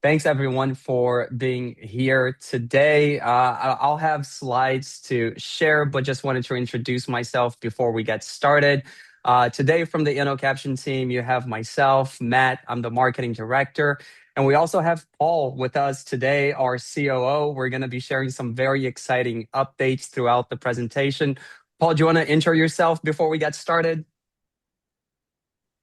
Thanks everyone for being here today. I'll have slides to share, but just wanted to introduce myself before we get started. Today from the InnoCaption team, you have myself, Matt, I'm the marketing director. And we also have Paul with us today, our COO. We're going to be sharing some very exciting updates throughout the presentation. Paul, do you want to intro yourself before we get started?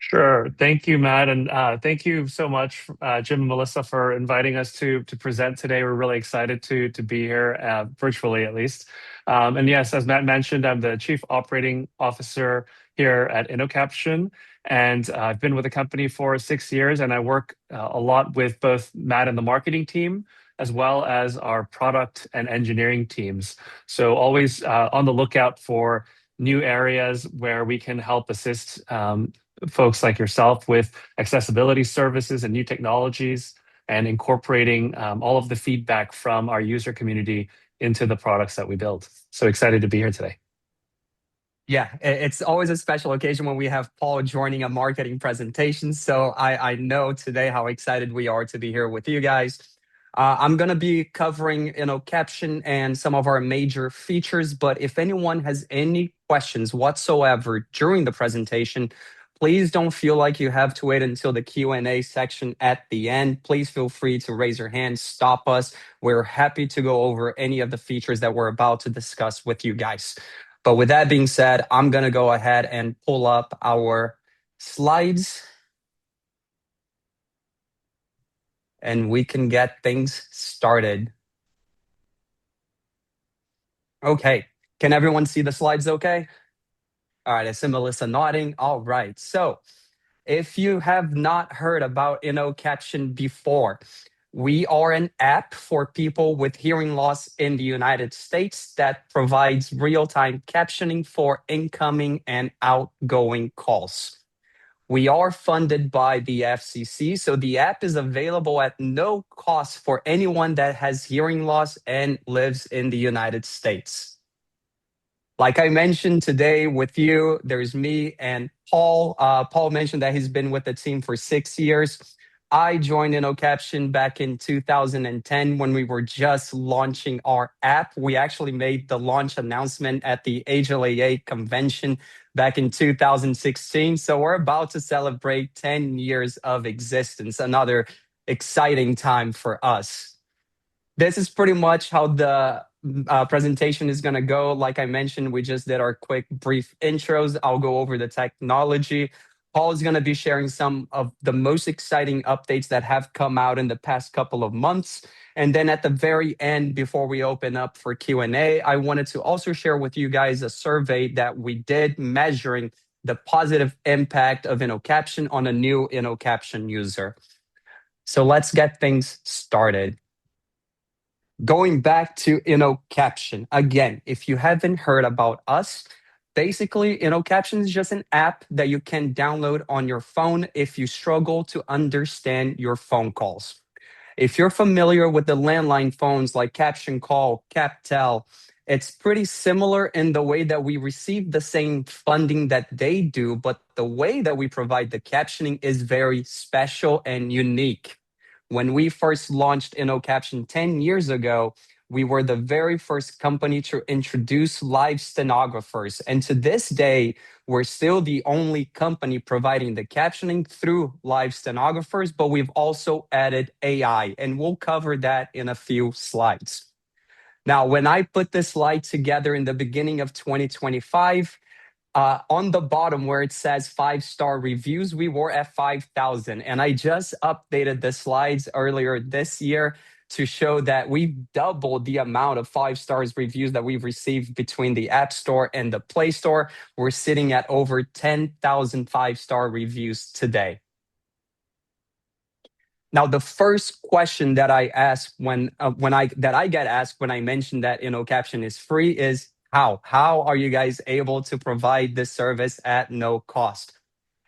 Sure. Thank you, Matt, and thank you so much, Jim and Melissa, for inviting us to present today. We're really excited to be here, virtually at least. And yes, as Matt mentioned, I'm the Chief Operating Officer here at InnoCaption, and I've been with the company for 6 years, and I work a lot with both Matt and the marketing team, as well as our product and engineering teams. So always on the lookout for new areas where we can help assist folks like yourself with accessibility services and new technologies and incorporating all of the feedback from our user community into the products that we build. So excited to be here today. Yeah, it's always a special occasion when we have Paul joining a marketing presentation. So I know today how excited we are to be here with you guys. I'm going to be covering, caption and some of our major features. But if anyone has any questions whatsoever during the presentation, please don't feel like you have to wait until the Q&A section at the end. Please feel free to raise your hand, stop us. We're happy to go over any of the features that we're about to discuss with you guys. But with that being said, I'm going to go ahead and pull up our slides. And we can get things started. Okay, can everyone see the slides okay? All right, I see Melissa nodding. All right, so if you have not heard about InnoCaption before, we are an app for people with hearing loss in the United States that provides real-time captioning for incoming and outgoing calls. We are funded by the FCC, so the app is available at no cost for anyone that has hearing loss and lives in the United States. Like I mentioned today with you, there's me and Paul. Paul mentioned that he's been with the team for 6 years. I joined InnoCaption back in 2010 when we were just launching our app. We actually made the launch announcement at the HLAA convention back in 2016. So we're about to celebrate 10 years of existence, another exciting time for us. This is pretty much how the presentation is going to go. Like I mentioned, we just did our quick brief intros. I'll go over the technology. Paul is going to be sharing some of the most exciting updates that have come out in the past couple of months. And then at the very end, before we open up for Q&A, I wanted to also share with you guys a survey that we did measuring the positive impact of InnoCaption on a new InnoCaption user. So let's get things started. Going back to InnoCaption, again, if you haven't heard about us, basically InnoCaption is just an app that you can download on your phone if you struggle to understand your phone calls. If you're familiar with the landline phones like Caption Call, CapTel, it's pretty similar in the way that we receive the same funding that they do, but the way that we provide the captioning is very special and unique. When we first launched InnoCaption 10 years ago, we were the very first company to introduce live stenographers. And to this day, we're still the only company providing the captioning through live stenographers, but we've also added AI, and we'll cover that in a few slides. Now, when I put this slide together in the beginning of 2025, on the bottom where it says 5-star reviews, we were at 5,000. And I just updated the slides earlier this year to show that we've doubled the amount of 5-star reviews that we've received between the App Store and the Play Store. We're sitting at over 10,000 5-star reviews today. Now, the first question that I ask I get asked when I mention that InnoCaption is free is, how are you guys able to provide this service at no cost?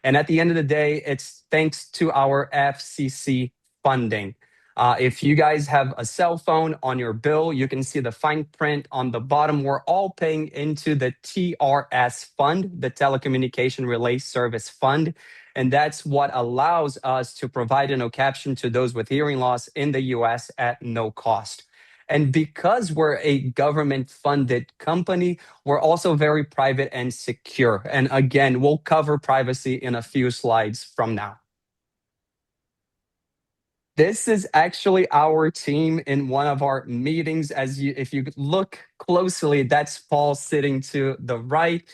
And at the end of the day, it's thanks to our FCC funding. If you guys have a cell phone on your bill, you can see the fine print on the bottom. We're all paying into the TRS fund, the Telecommunication Relay Service Fund. And that's what allows us to provide InnoCaption to those with hearing loss in the US at no cost. And because we're a government funded company, we're also very private and secure. And again, we'll cover privacy in a few slides from now. This is actually our team in one of our meetings. If you look closely, that's Paul sitting to the right.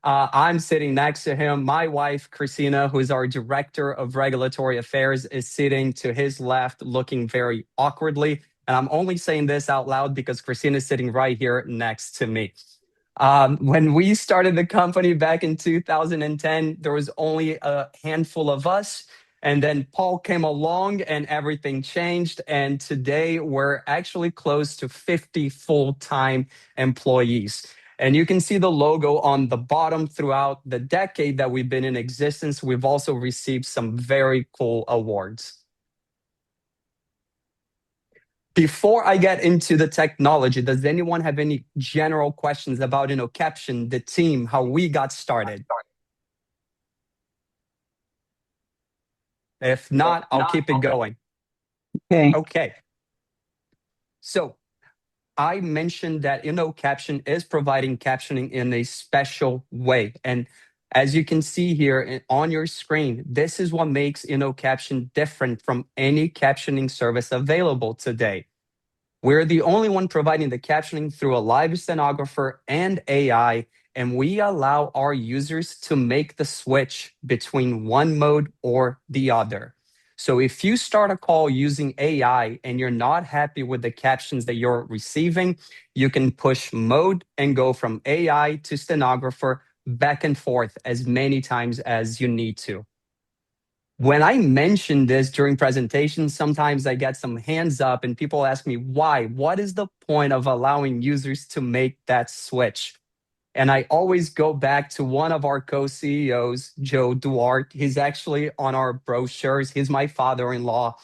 I'm sitting next to him. My wife, Christina, who is our director of regulatory affairs, is sitting to his left, looking very awkwardly. And I'm only saying this out loud because Christina is sitting right here next to me. When we started the company back in 2010, there was only a handful of us. And then Paul came along and everything changed. And today we're actually close to 50 full-time employees. And you can see the logo on the bottom throughout the decade that we've been in existence. We've also received some very cool awards. Before I get into the technology, does anyone have any general questions about InnoCaption, the team, how we got started? If not, I'll keep it going. Okay. Okay. So I mentioned that InnoCaption is providing captioning in a special way. And as you can see here on your screen, this is what makes InnoCaption different from any captioning service available today. We're the only one providing the captioning through a live stenographer and AI, and we allow our users to make the switch between one mode or the other. So if you start a call using AI and you're not happy with the captions that you're receiving, you can push mode and go from AI to stenographer back and forth as many times as you need to. When I mention this during presentations, sometimes I get some hands up and people ask me why. What is the point of allowing users to make that switch? And I always go back to one of our co-CEOs, Joe Duarte. He's actually on our brochures. He's my father-in-law.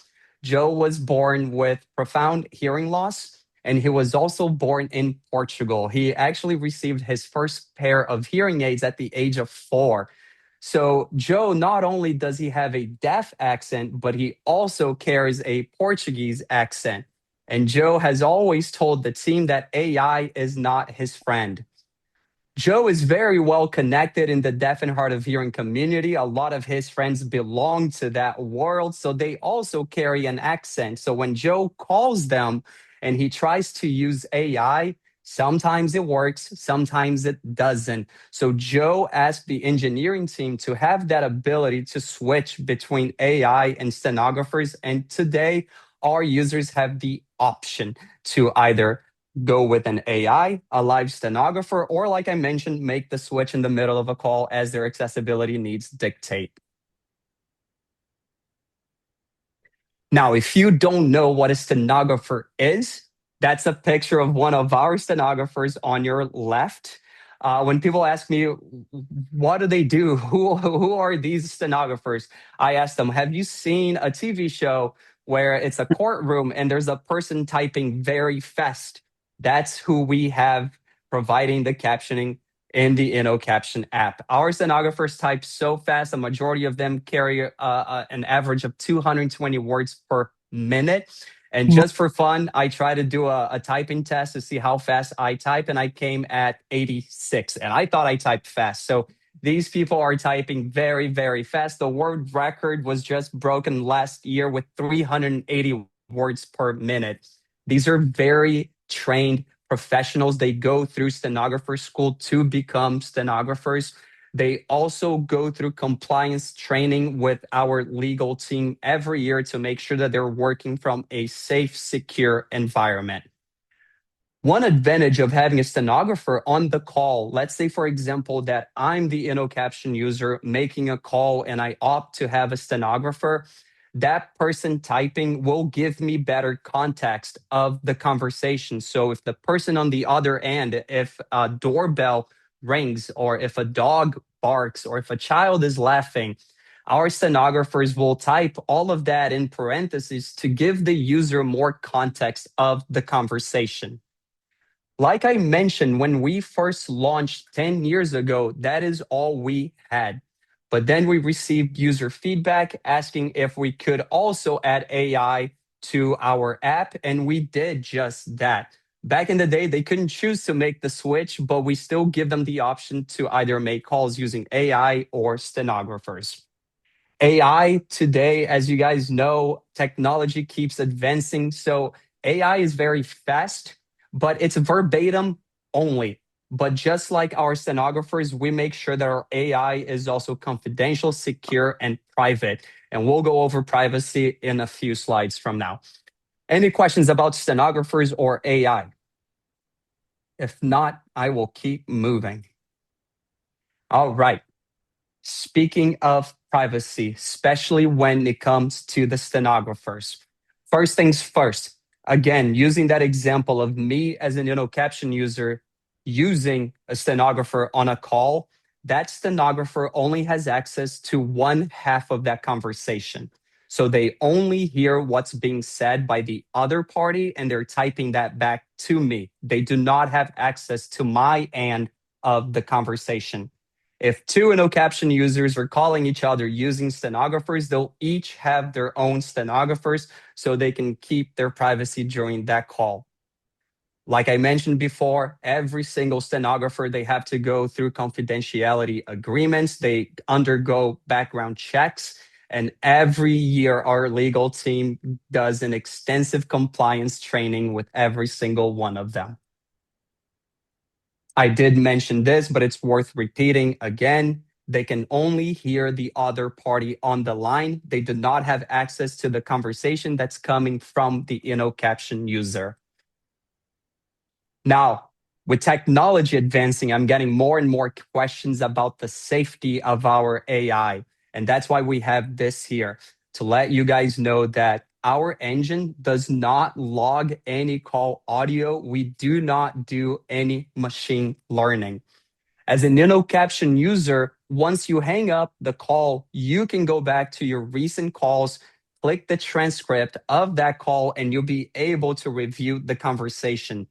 Joe was born with profound hearing loss, and he was also born in Portugal. He actually received his first pair of hearing aids at the age of 4. So Joe, not only does he have a deaf accent, but he also carries a Portuguese accent. And Joe has always told the team that AI is not his friend. Joe is very well connected in the deaf and hard of hearing community. A lot of his friends belong to that world, so they also carry an accent. So when Joe calls them and he tries to use AI, sometimes it works, sometimes it doesn't. So Joe asked the engineering team to have that ability to switch between AI and stenographers. And today, our users have the option to either go with an AI, a live stenographer, or like I mentioned, make the switch in the middle of a call as their accessibility needs dictate. Now, if you don't know what a stenographer is, that's a picture of one of our stenographers on your left. When people ask me, what do they do? Who are these stenographers? I ask them, have you seen a TV show where it's a courtroom and there's a person typing very fast? That's who we have providing the captioning in the InnoCaption app. Our stenographers type so fast, a majority of them carry an average of 220 words per minute. And just for fun, I try to do a typing test to see how fast I type, and I came at 86. And I thought I typed fast. So these people are typing very, very fast. The world record was just broken last year with 380 words per minute. These are very trained professionals. They go through stenographer school to become stenographers. They also go through compliance training with our legal team every year to make sure that they're working from a safe, secure environment. One advantage of having a stenographer on the call, let's say, for example, that I'm the InnoCaption user making a call and I opt to have a stenographer, that person typing will give me better context of the conversation. So if the person on the other end, if a doorbell rings or if a dog barks or if a child is laughing, our stenographers will type all of that in parentheses to give the user more context of the conversation. Like I mentioned, when we first launched 10 years ago, that is all we had. But then we received user feedback asking if we could also add AI to our app, and we did just that. Back in the day, they couldn't choose to make the switch, but we still give them the option to either make calls using AI or stenographers. AI today, as you guys know, technology keeps advancing. So AI is very fast, but it's verbatim only. But just like our stenographers, we make sure that our AI is also confidential, secure, and private. And we'll go over privacy in a few slides from now. Any questions about stenographers or AI? If not, I will keep moving. All right. Speaking of privacy, especially when it comes to the stenographers, first things first, again, using that example of me as an InnoCaption user using a stenographer on a call, that stenographer only has access to one half of that conversation. So they only hear what's being said by the other party and they're typing that back to me. They do not have access to my end of the conversation. If two InnoCaption users are calling each other using stenographers, they'll each have their own stenographers so they can keep their privacy during that call. Like I mentioned before, every single stenographer, they have to go through confidentiality agreements. They undergo background checks. And every year, our legal team does an extensive compliance training with every single one of them. I did mention this, but it's worth repeating again. They can only hear the other party on the line. They do not have access to the conversation that's coming from the InnoCaption user. Now, with technology advancing, I'm getting more and more questions about the safety of our AI. And that's why we have this here to let you guys know that our engine does not log any call audio. We do not do any machine learning. As an InnoCaption user, once you hang up the call, you can go back to your recent calls, click the transcript of that call, and you'll be able to review the conversation.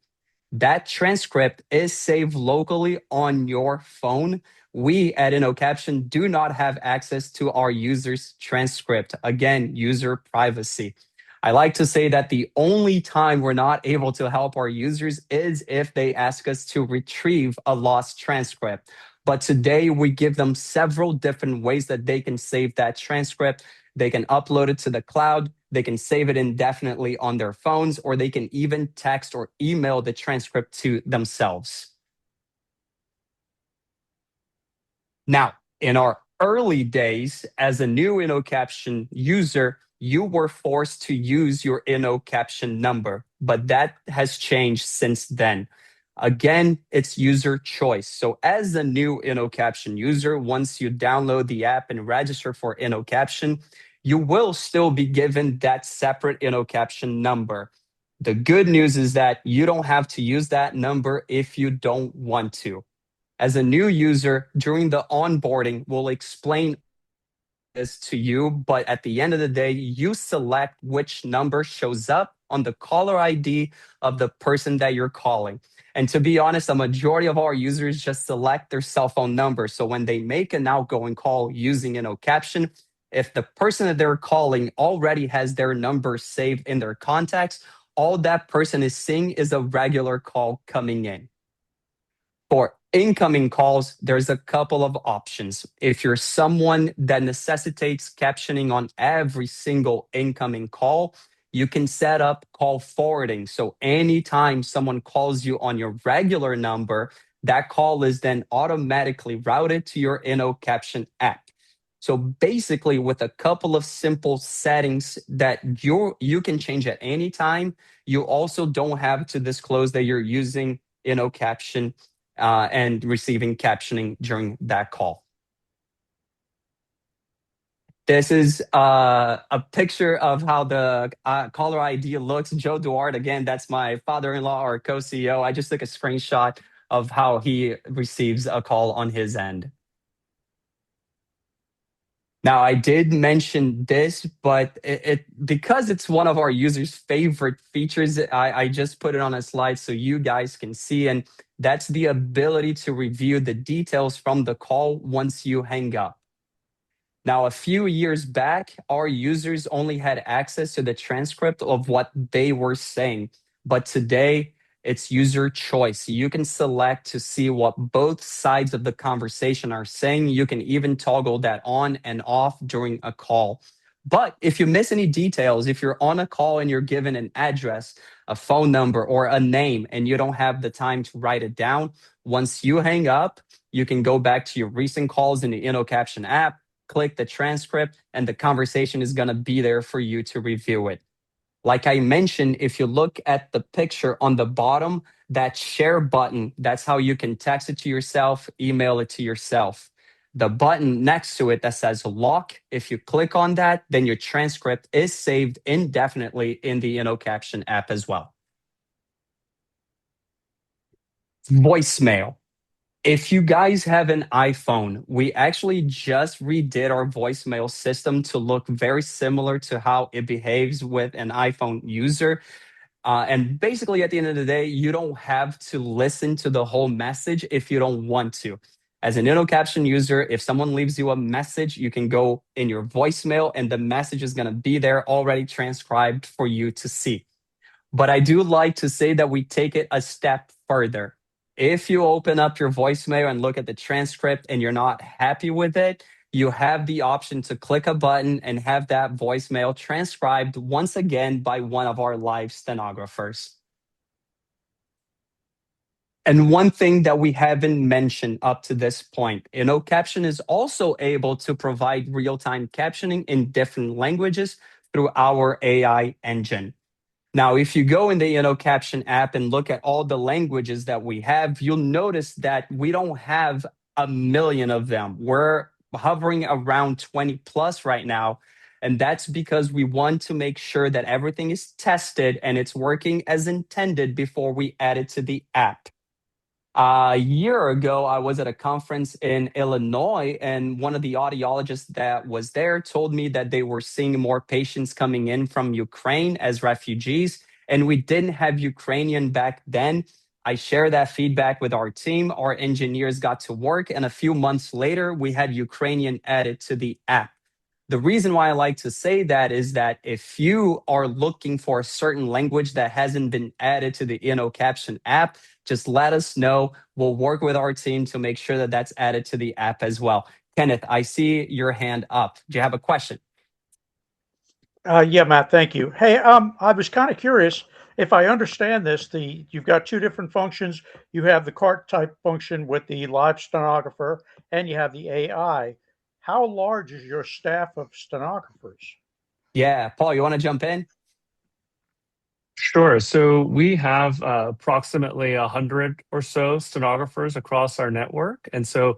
That transcript is saved locally on your phone. We at InnoCaption do not have access to our users' transcript. Again, user privacy. I like to say that the only time we're not able to help our users is if they ask us to retrieve a lost transcript. But today we give them several different ways that they can save that transcript. They can upload it to the cloud. They can save it indefinitely on their phones, or they can even text or email the transcript to themselves. Now, in our early days as a new InnoCaption user, you were forced to use your InnoCaption number, but that has changed since then. Again, it's user choice. So as a new InnoCaption user, once you download the app and register for InnoCaption, you will still be given that separate InnoCaption number. The good news is that you don't have to use that number if you don't want to. As a new user, during the onboarding, we'll explain this to you, but at the end of the day, you select which number shows up on the caller ID of the person that you're calling. And to be honest, a majority of our users just select their cell phone number. So when they make an outgoing call using InnoCaption, if the person that they're calling already has their number saved in their contacts, all that person is seeing is a regular call coming in. For incoming calls, there's a couple of options. If you're someone that necessitates captioning on every single incoming call, you can set up call forwarding. So anytime someone calls you on your regular number, that call is then automatically routed to your InnoCaption app. So basically, with a couple of simple settings that you can change at any time, you also don't have to disclose that you're using InnoCaption and receiving captioning during that call. This is a picture of how the caller ID looks. Joe Duarte, again, that's my father-in-law or co-CEO. I just took a screenshot of how he receives a call on his end. Now, I did mention this, but because it's one of our users' favorite features, I just put it on a slide so you guys can see. And that's the ability to review the details from the call once you hang up. Now, a few years back, our users only had access to the transcript of what they were saying. But today, it's user choice. You can select to see what both sides of the conversation are saying. You can even toggle that on and off during a call. But if you miss any details, if you're on a call and you're given an address, a phone number, or a name, and you don't have the time to write it down, once you hang up, you can go back to your recent calls in the InnoCaption app, click the transcript, and the conversation is going to be there for you to review it. Like I mentioned, if you look at the picture on the bottom, that share button, that's how you can text it to yourself, email it to yourself. The button next to it that says lock, if you click on that, then your transcript is saved indefinitely in the InnoCaption app as well. Voicemail. If you guys have an iPhone, we actually just redid our voicemail system to look very similar to how it behaves with an iPhone user. And basically, at the end of the day, you don't have to listen to the whole message if you don't want to. As an InnoCaption user, if someone leaves you a message, you can go in your voicemail and the message is going to be there already transcribed for you to see. But I do like to say that we take it a step further. If you open up your voicemail and look at the transcript and you're not happy with it, you have the option to click a button and have that voicemail transcribed once again by one of our live stenographers. And one thing that we haven't mentioned up to this point, InnoCaption is also able to provide real-time captioning in different languages through our AI engine. Now, if you go in the InnoCaption app and look at all the languages that we have, you'll notice that we don't have a million of them. We're hovering around 20 plus right now. And that's because we want to make sure that everything is tested and it's working as intended before we add it to the app. A year ago, I was at a conference in Illinois, and one of the audiologists that was there told me that they were seeing more patients coming in from Ukraine as refugees, and we didn't have Ukrainian back then. I shared that feedback with our team. Our engineers got to work, and a few months later, we had Ukrainian added to the app. The reason why I like to say that is that if you are looking for a certain language that hasn't been added to the InnoCaption app, just let us know. We'll work with our team to make sure that that's added to the app as well. Kenneth, I see your hand up. Do you have a question? Yeah, Matt, thank you. Hey, I was kind of curious if I understand this. You've got two different functions. You have the cart type function with the live stenographer, and you have the AI. How large is your staff of stenographers? Yeah, Paul, you want to jump in? Sure. So we have approximately 100 or so stenographers across our network. And so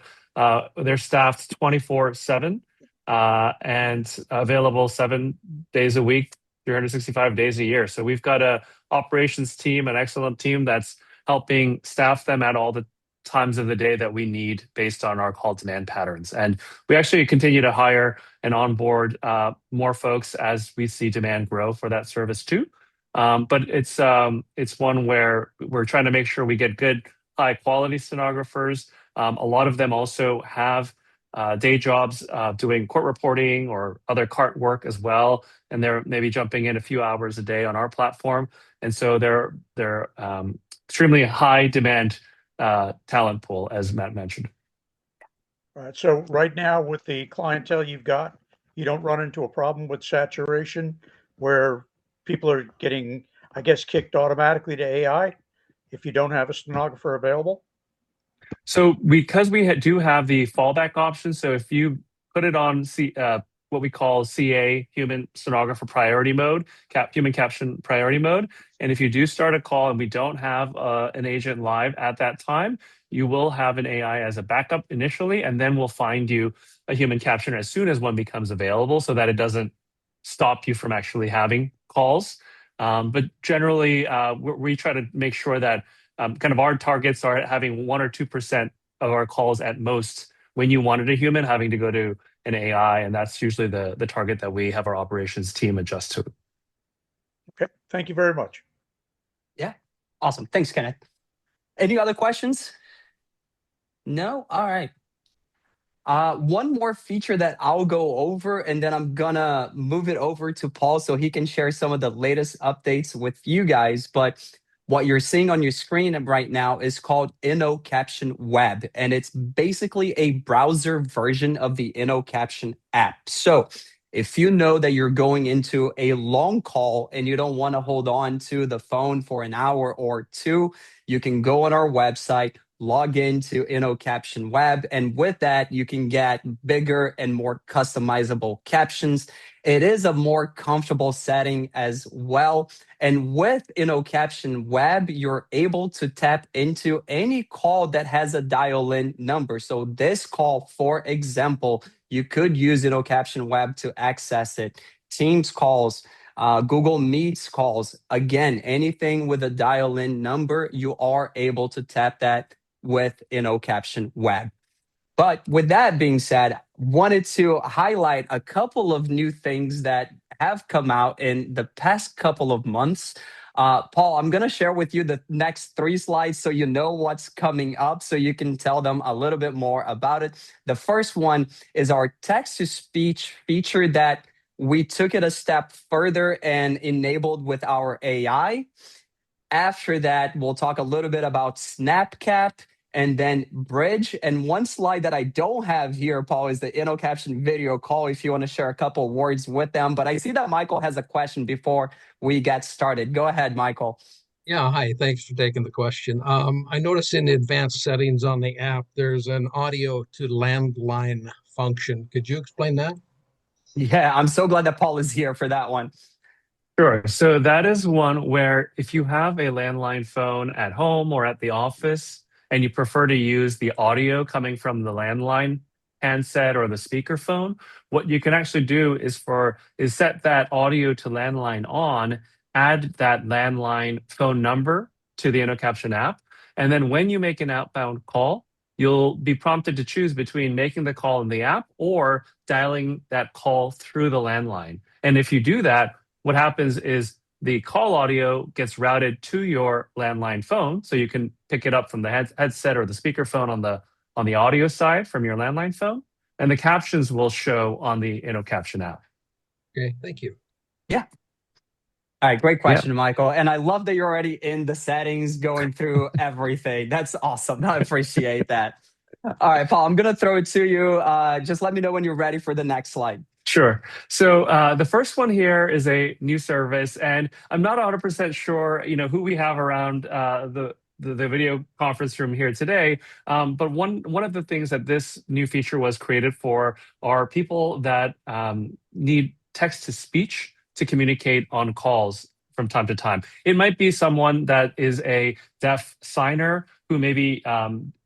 they're staffed 24/7 and available 7 days a week, 365 days a year. So we've got a operations team, an excellent team that's helping staff them at all the times of the day that we need based on our call demand patterns. And we actually continue to hire and onboard more folks as we see demand grow for that service too. But it's one where we're trying to make sure we get good, high quality stenographers. A lot of them also have day jobs doing court reporting or other cart work as well, and they're maybe jumping in a few hours a day on our platform. And so they're extremely high demand talent pool, as Matt mentioned. All right. So right now, with the clientele you've got, you don't run into a problem with saturation where people are getting, I guess, kicked automatically to AI if you don't have a stenographer available. So because we do have the fallback option, so if you put it on what we call CA, human stenographer priority mode, human caption priority mode, and if you do start a call and we don't have an agent live at that time, you will have an AI as a backup initially, and then we'll find you a human captioner as soon as one becomes available, so that it doesn't stop you from actually having calls. But generally, we try to make sure that kind of our targets are having 1 or 2% of our calls at most when you wanted a human having to go to an AI, and that's usually the target that we have our operations team adjust to. Okay. Thank you very much. Yeah. Awesome. Thanks, Kenneth. Any other questions? No? All right. One more feature that I'll go over, and then I'm gonna move it over to Paul so he can share some of the latest updates with you guys. But what you're seeing on your screen right now is called InnoCaption Web, and it's basically a browser version of the InnoCaption app. So if you know that you're going into a long call and you don't want to hold on to the phone for an hour or two, you can go on our website, log into InnoCaption Web, and with that, you can get bigger and more customizable captions. It is a more comfortable setting as well. And with InnoCaption Web, you're able to tap into any call that has a dial-in number. So this call, for example, you could use InnoCaption Web to access it. Teams calls, Google Meets calls, again, anything with a dial-in number, you are able to tap that with InnoCaption Web. But with that being said, wanted to highlight a couple of new things that have come out in the past couple of months. Paul, I'm going to share with you the next 3 slides so you know what's coming up so you can tell them a little bit more about it. The first one is our text to speech feature that we took it a step further and enabled with our AI. After that, we'll talk a little bit about SnapCap and then Bridge. And one slide that I don't have here, Paul, is the InnoCaption video call if you want to share a couple words with them. But I see that Michael has a question before we get started. Go ahead, Michael. Yeah, hi. Thanks for taking the question. I noticed in the advanced settings on the app, there's an audio to landline function. Could you explain that? Yeah, I'm so glad that Paul is here for that one. Sure. So that is one where if you have a landline phone at home or at the office and you prefer to use the audio coming from the landline handset or the speakerphone, what you can actually do is set that audio to landline on, add that landline phone number to the InnoCaption app, and then when you make an outbound call, you'll be prompted to choose between making the call in the app or dialing that call through the landline. And if you do that, what happens is the call audio gets routed to your landline phone, so you can pick it up from the headset or the speakerphone on the audio side from your landline phone, and the captions will show on the InnoCaption app. Okay, thank you. Yeah. All right, great Yeah. question, Michael. And I love that you're already in the settings, going through everything. That's awesome. I appreciate that. All right, Paul, I'm going to throw it to you. Just let me know when you're ready for the next slide. Sure. So the first one here is a new service, and I'm not 100% sure, who we have around the video conference room here today. But one of the things that this new feature was created for are people that need text to speech to communicate on calls from time to time. It might be someone that is a deaf signer who maybe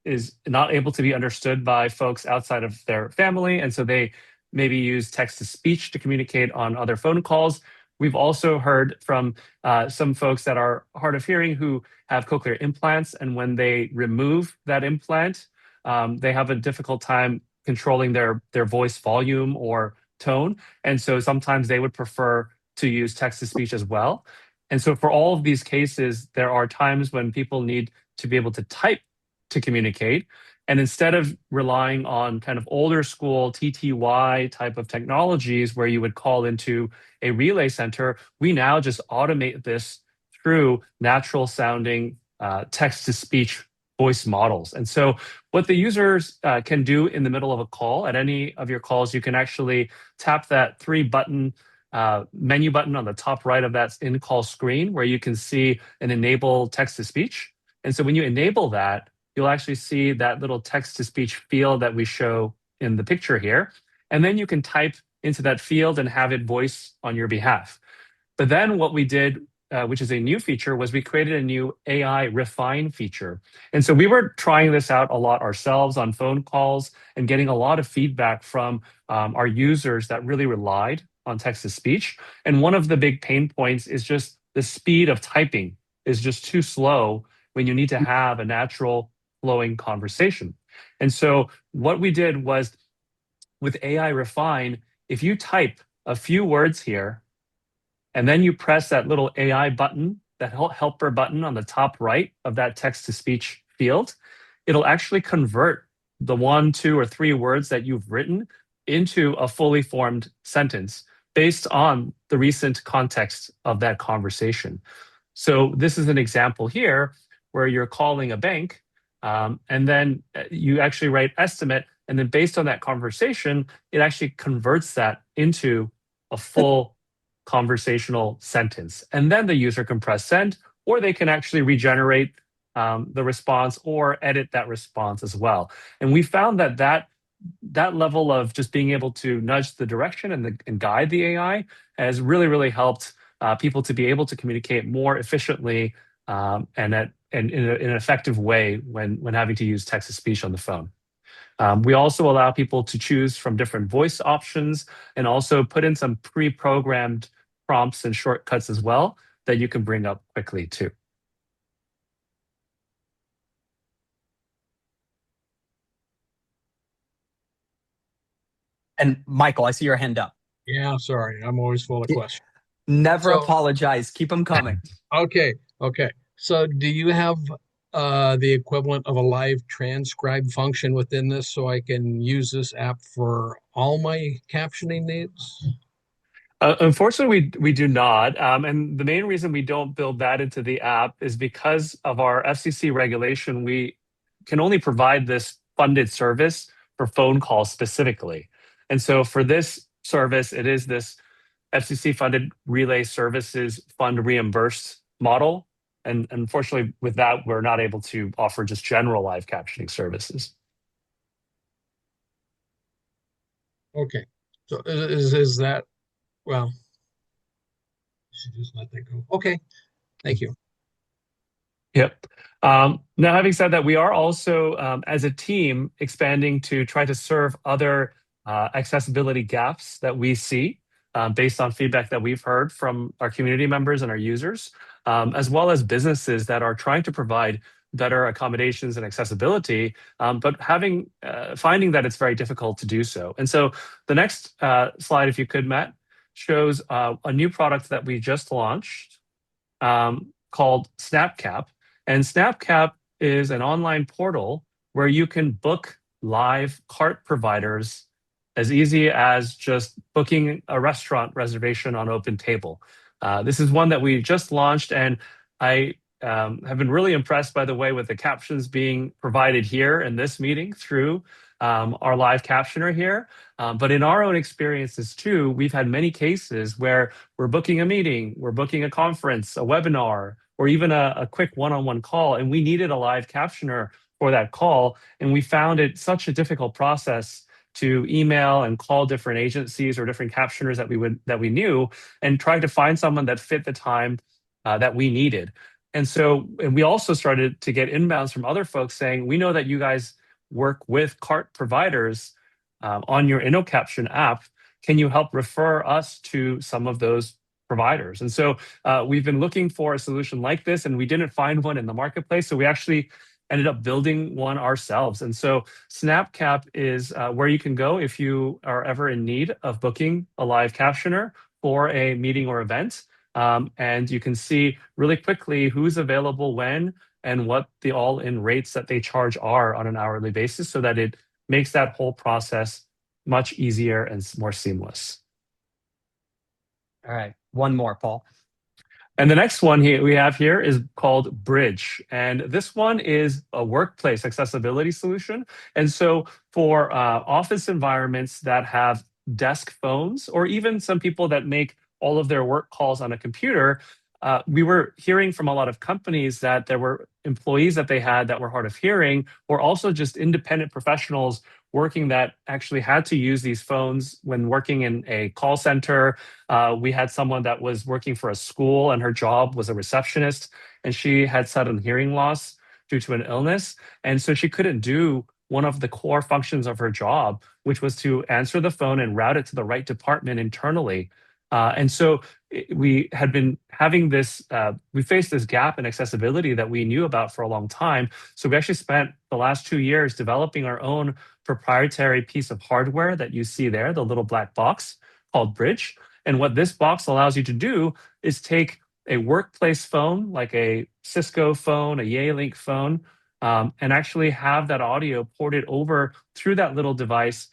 is not able to be understood by folks outside of their family, and so they maybe use text to speech to communicate on other phone calls. We've also heard from some folks that are hard of hearing who have cochlear implants, and when they remove that implant, they have a difficult time controlling their voice volume or tone. And so sometimes they would prefer to use text to speech as well. And so for all of these cases, there are times when people need to be able to type to communicate. And instead of relying on kind of older school TTY type of technologies where you would call into a relay center, we now just automate this through natural sounding text to speech voice models. And so what the users can do in the middle of a call, at any of your calls, you can actually tap that 3-button menu button on the top right of that in-call screen where you can see an enable text to speech. And so when you enable that, you'll actually see that little text to speech field that we show in the picture here. And then you can type into that field and have it voice on your behalf. But then what we did, which is a new feature, was we created a new AI refine feature. And so we were trying this out a lot ourselves on phone calls and getting a lot of feedback from our users that really relied on text to speech. And one of the big pain points is just the speed of typing is just too slow when you need to have a natural flowing conversation. And so what we did was with AI Refine, if you type a few words here, and then you press that little AI button, that helper button on the top right of that text to speech field, it'll actually convert the 1, 2, or 3 words that you've written into a fully formed sentence based on the recent context of that conversation. So this is an example here where you're calling a bank, and then you actually write estimate, and then based on that conversation, it actually converts that into a full conversational sentence. And then the user can press send, or they can actually regenerate the response or edit that response as well. And we found that level of just being able to nudge the direction and guide the AI has really helped people to be able to communicate more efficiently and in an effective way when having to use text to speech on the phone. We also allow people to choose from different voice options and also put in some pre-programmed prompts and shortcuts as well that you can bring up quickly too. And Michael, I see your hand up. Yeah, sorry. I'm always full of questions. Never So, apologize. Keep them coming. okay. So do you have the equivalent of a live transcribe function within this so I can use this app for all my captioning needs? Unfortunately, we do not. And the main reason we don't build that into the app is because of our FCC regulation. We can only provide this funded service for phone calls specifically. And so for this service, it is this FCC funded Relay Services Fund reimbursed model. And unfortunately, with that, we're not able to offer just general live captioning services. Okay. So is that, well, should just let that go. Okay. Thank you. Yep. Now, having said that, we are also, as a team, expanding to try to serve other accessibility gaps that we see based on feedback that we've heard from our community members and our users, as well as businesses that are trying to provide better accommodations and accessibility, but finding that it's very difficult to do so. And so the next slide, if you could, Matt, shows a new product that we just launched called SnapCap. And SnapCap is an online portal where you can book live cart providers as easy as just booking a restaurant reservation on OpenTable. This is one that we just launched, and I have been really impressed by the way with the captions being provided here in this meeting through our live captioner here. But in our own experiences too, we've had many cases where we're booking a meeting, we're booking a conference, a webinar, or even a quick one-on-one call, and we needed a live captioner for that call. And we found it such a difficult process to email and call different agencies or different captioners that we knew and try to find someone that fit the time that we needed. And we also started to get inbounds from other folks saying, we know that you guys work with cart providers on your InnoCaption app. Can you help refer us to some of those providers? And so we've been looking for a solution like this, and we didn't find one in the marketplace. So we actually ended up building one ourselves. And so SnapCap is where you can go if you are ever in need of booking a live captioner for a meeting or event. And you can see really quickly who's available when and what the all-in rates that they charge are on an hourly basis so that it makes that whole process much easier and more seamless. All right. One more, Paul. And the next one we have here is called Bridge. And this one is a workplace accessibility solution. And so for office environments that have desk phones, or even some people that make all of their work calls on a computer, we were hearing from a lot of companies that there were employees that they had that were hard of hearing, or also just independent professionals working that actually had to use these phones when working in a call center. We had someone that was working for a school and her job was a receptionist, and she had sudden hearing loss due to an illness. And so she couldn't do one of the core functions of her job, which was to answer the phone and route it to the right department internally. And so we had been having this, we faced this gap in accessibility that we knew about for a long time. So we actually spent the last 2 years developing our own proprietary piece of hardware that you see there, the little black box called Bridge. And what this box allows you to do is take a workplace phone, like a Cisco phone, a Yealink phone, and actually have that audio ported over through that little device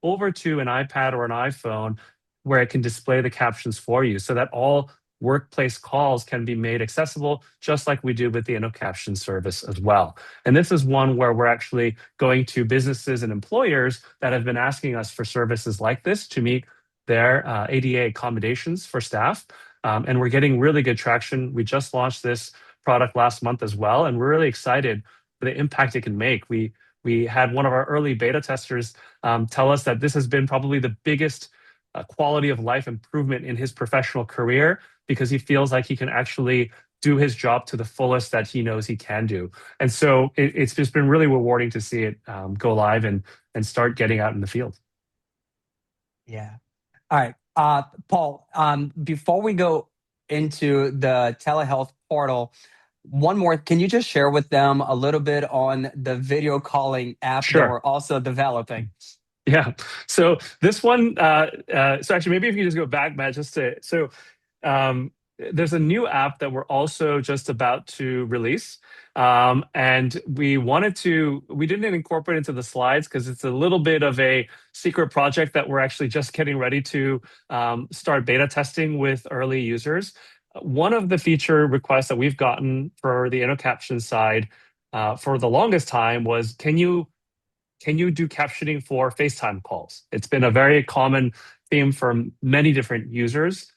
over to an iPad or an iPhone where it can display the captions for you so that all workplace calls can be made accessible, just like we do with the InnoCaption service as well. And this is one where we're actually going to businesses and employers that have been asking us for services like this to meet their ADA accommodations for staff. And we're getting really good traction. We just launched this product last month as well, and we're really excited for the impact it can make. We had one of our early beta testers tell us that this has been probably the biggest quality of life improvement in his professional career because he feels like he can actually do his job to the fullest that he knows he can do. And so it's just been really rewarding to see it go live and start getting out in the field. Yeah. All right. Paul, before we go into the telehealth portal, one more, can you just share with them a little bit on the video calling app that Sure. we're also developing? Yeah. So this one, so actually, maybe if you just go back, Matt, um, there's a new app that we're also just about to release. And we didn't incorporate it into the slides because it's a little bit of a secret project that we're actually just getting ready to start beta testing with early users. One of the feature requests that we've gotten for the InnoCaption side for the longest time was, can you do captioning for FaceTime calls? It's been a very common theme for many different users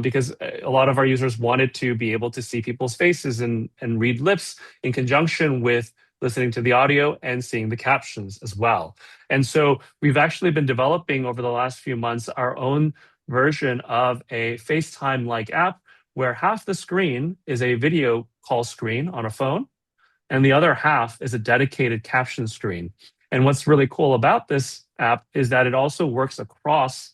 because a lot of our users wanted to be able to see people's faces and read lips in conjunction with listening to the audio and seeing the captions as well. And so we've actually been developing over the last few months our own version of a FaceTime-like app where half the screen is a video call screen on a phone, and the other half is a dedicated caption screen. And what's really cool about this app is that it also works across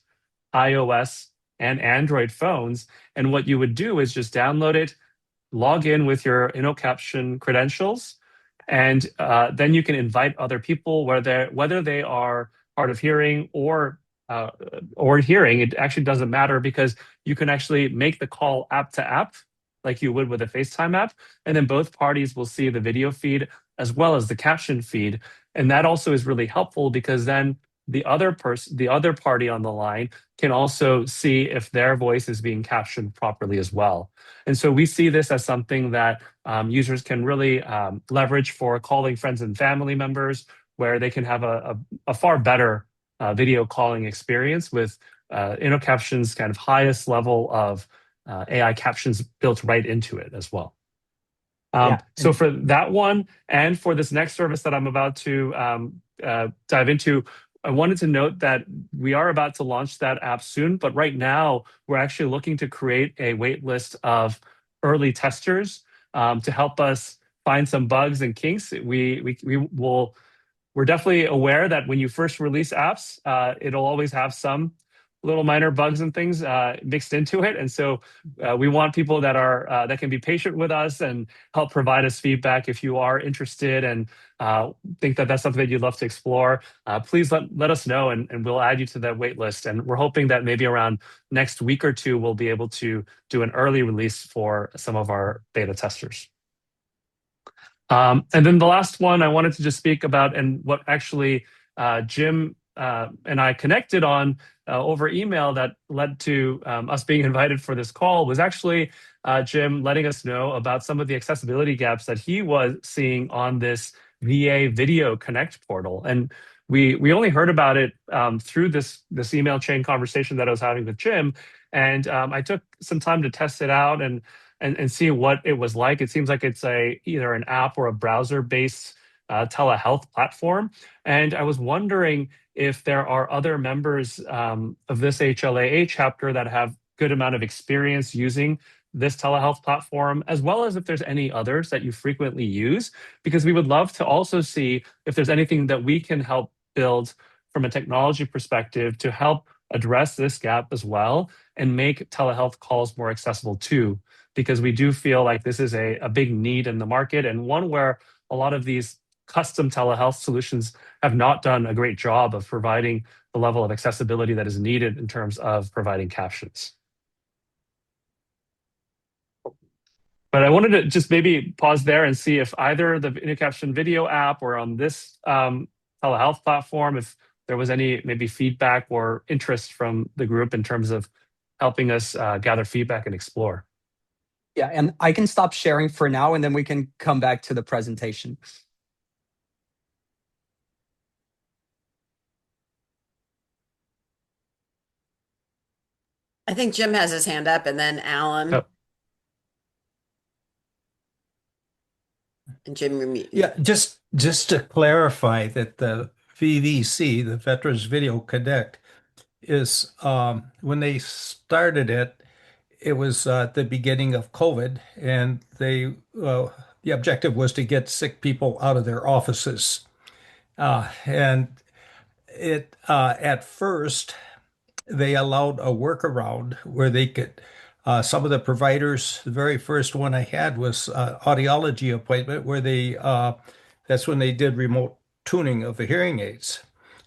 iOS and Android phones. And what you would do is just download it, log in with your InnoCaption credentials, and then you can invite other people, whether they are hard of hearing or hearing. It actually doesn't matter because you can actually make the call app to app like you would with a FaceTime app, and then both parties will see the video feed as well as the caption feed. And that also is really helpful because then the other party on the line can also see if their voice is being captioned properly as well. And so we see this as something that users can really leverage for calling friends and family members, where they can have a far better video calling experience with InnoCaption's kind of highest level of AI captions built right into it as well. So for that one and for this next service that I'm about to dive into, I wanted to note that we are about to launch that app soon, but right now we're actually looking to create a wait list of early testers to help us find some bugs and kinks. We're definitely aware that when you first release apps, it'll always have some little minor bugs and things mixed into it. And so we want people that can be patient with us and help provide us feedback. If you are interested and think that that's something that you'd love to explore, please let us know, and we'll add you to that wait list. And we're hoping that maybe around next week or two, we'll be able to do an early release for some of our beta testers. And then the last one I wanted to just speak about, and what actually Jim and I connected on over email that led to us being invited for this call, was actually Jim letting us know about some of the accessibility gaps that he was seeing on this VA Video Connect portal. And we only heard about it through this email chain conversation that I was having with Jim. And I took some time to test it out and see what it was like. It seems like it's either an app or a browser-based telehealth platform. And I was wondering if there are other members of this HLAA chapter that have good amount of experience using this telehealth platform, as well as if there's any others that you frequently use, because we would love to also see if there's anything that we can help build from a technology perspective to help address this gap as well and make telehealth calls more accessible too, because we do feel like this is a big need in the market, and one where a lot of these custom telehealth solutions have not done a great job of providing the level of accessibility that is needed in terms of providing captions. But I wanted to just maybe pause there and see if either the InnoCaption video app or on this telehealth platform, if there was any maybe feedback or interest from the group in terms of helping us gather feedback and explore. Yeah, and I can stop sharing for now, and then we can come back to the presentation. I think Jim has his hand up, and then Alan. Oh. And Jim, you're muted. Yeah, just to clarify that the VVC, the Veterans Video Connect, is when they started it, it was at the beginning of COVID, and the objective was to get sick people out of their offices. And it at first they allowed a workaround where they could. Some of the providers, the very first one I had was audiology appointment, where that's when they did remote tuning of the hearing aids.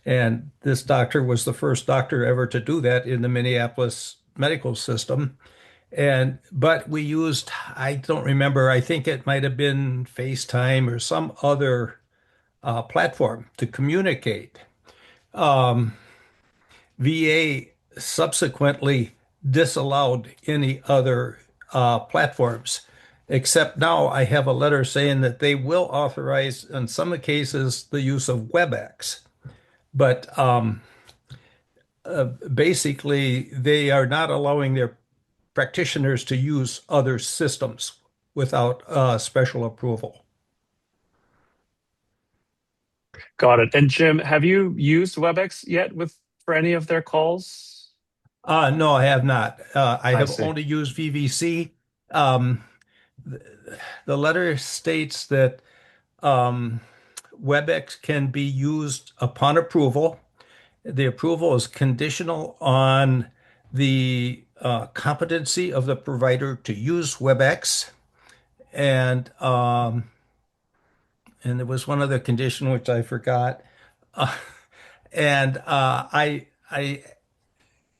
And this doctor was the first doctor ever to do that in the Minneapolis medical system. But we used, I don't remember, I think it might have been FaceTime or some other platform to communicate. VA subsequently disallowed any other platforms, except now I have a letter saying that they will authorize, in some cases, the use of WebEx. But basically, they are not allowing their practitioners to use other systems without special approval. Got it. And Jim, have you used WebEx yet for any of their calls? No, I have not. I have see. only used VVC. The letter states that WebEx can be used upon approval. The approval is conditional on the competency of the provider to use WebEx, and there was one other condition which I forgot. I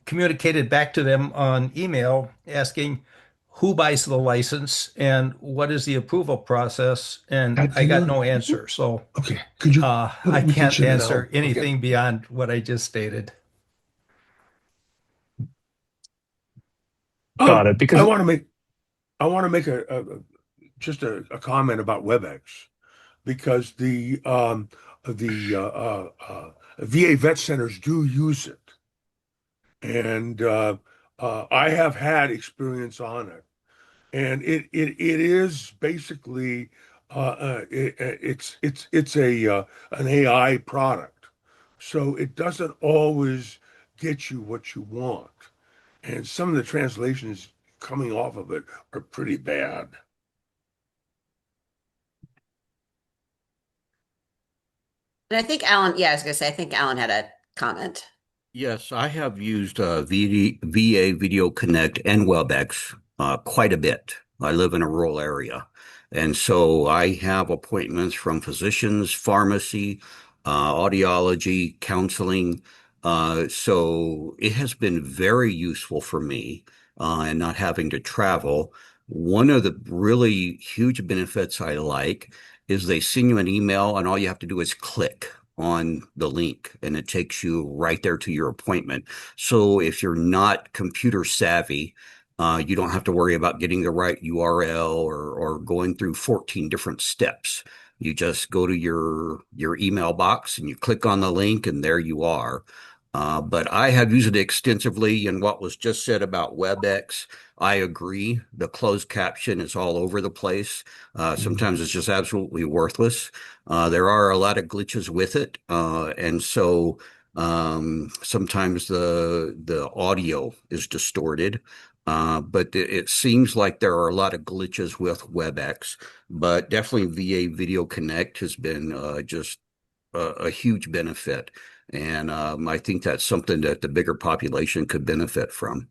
communicated back to them on email asking who buys the license and what is the approval process, and I got no answer. So Okay, could you? I we can't shut it answer down. anything Okay. beyond what I just stated. Got it. Because I want to make just a comment about WebEx because the VA vet centers do use it, and I have had experience on it, and it is basically it's a an AI product, so it doesn't always get you what you want, and some of the translations coming off of it are pretty bad. And I think Alan, yeah, I was gonna say, I think Alan had a comment. Yes, I have used VA Video Connect and WebEx quite a bit. I live in a rural area, and so I have appointments from physicians, pharmacy, audiology, counseling. So it has been very useful for me and not having to travel. One of the really huge benefits I like is they send you an email, and all you have to do is click on the link and it takes you right there to your appointment. So if you're not computer savvy, you don't have to worry about getting the right URL or going through 14 different steps. You just go to your email box and you click on the link and there you are. But I have used it extensively, and what was just said about WebEx, I agree. The closed caption is all over the place. Sometimes it's just absolutely worthless. There are a lot of glitches with it, and so sometimes the audio is distorted. But it seems like there are a lot of glitches with WebEx, but definitely VA Video Connect has been just a huge benefit. And I think that's something that the bigger population could benefit from.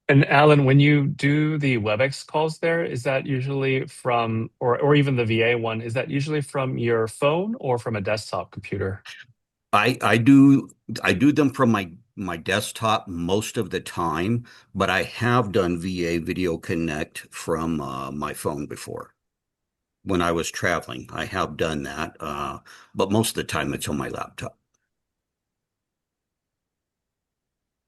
And Alan, when you do the WebEx calls there, is that usually or even the VA one, is that usually from your phone or from a desktop computer? I do them from my desktop most of the time, but I have done VA Video Connect from my phone before. When I was traveling, I have done that, but most of the time it's on my laptop.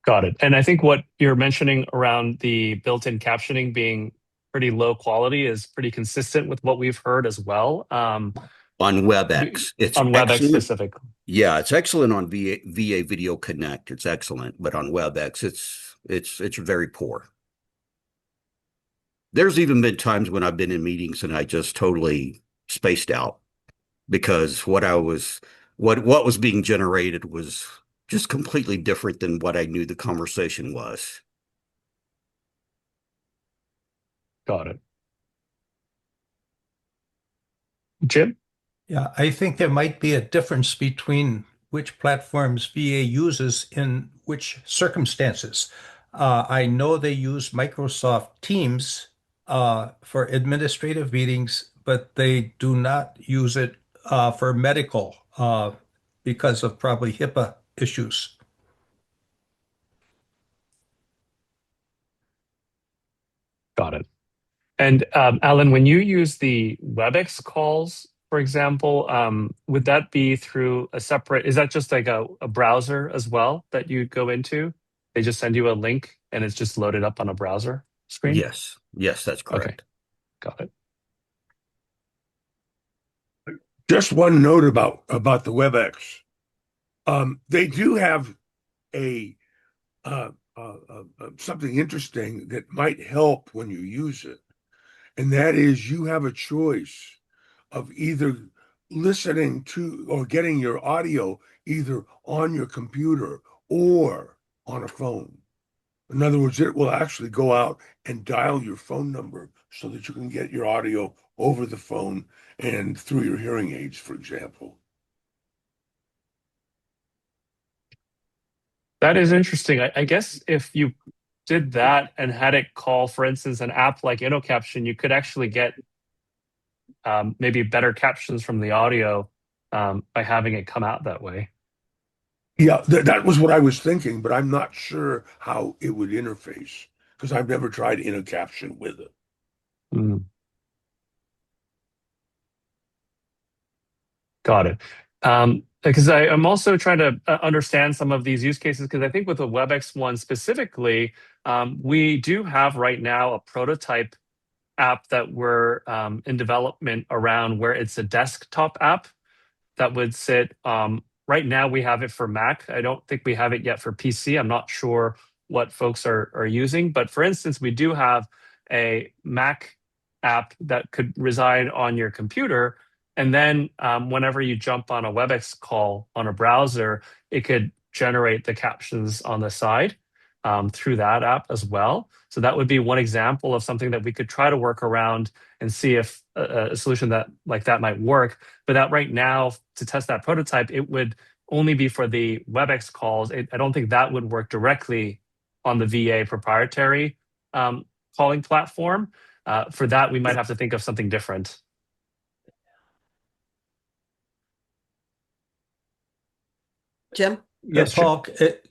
Got it. And I think what you're mentioning around the built-in captioning being pretty low quality is pretty consistent with what we've heard as well. On WebEx, it's On WebEx excellent. specifically. Yeah, it's excellent on VA Video Connect. It's excellent, but on WebEx, it's very poor. There's even been times when I've been in meetings and I just totally spaced out because what was being generated was just completely different than what I knew the conversation was. Got it. Jim? Yeah, I think there might be a difference between which platforms VA uses in which circumstances. I know they use Microsoft Teams for administrative meetings, but they do not use it for medical because of probably HIPAA issues. Got it. And Alan, when you use the WebEx calls, for example, would that be through a separate, is that just like a browser as well that you go into? They just send you a link and it's just loaded up on a browser screen? Yes, that's Okay, correct. got it. Just one note about the WebEx. They do have a something interesting that might help when you use it, and that is you have a choice of either listening to or getting your audio either on your computer or on a phone. In other words, it will actually go out and dial your phone number so that you can get your audio over the phone and through your hearing aids, for example. That is interesting. I guess if you did that and had it call, for instance, an app like InnoCaption, you could actually get maybe better captions from the audio by having it come out that way. Yeah, that was what I was thinking, but I'm not sure how it would interface because I've never tried InnoCaption with it. Mm. Got it. Because I'm also trying to understand some of these use cases because I think with the WebEx one specifically, we do have right now a prototype app that we're in development around where it's a desktop app that would sit. Right now, we have it for Mac. I don't think we have it yet for PC. I'm not sure what folks are using. But for instance, we do have a Mac app that could reside on your computer. And then whenever you jump on a WebEx call on a browser, it could generate the captions on the side through that app as well. So that would be one example of something that we could try to work around and see if a solution that like that might work. But that right now, to test that prototype, it would only be for the WebEx calls. I don't think that would work directly on the VA proprietary calling platform. For that, we might have to think of something different. Jim? Yes, Paul,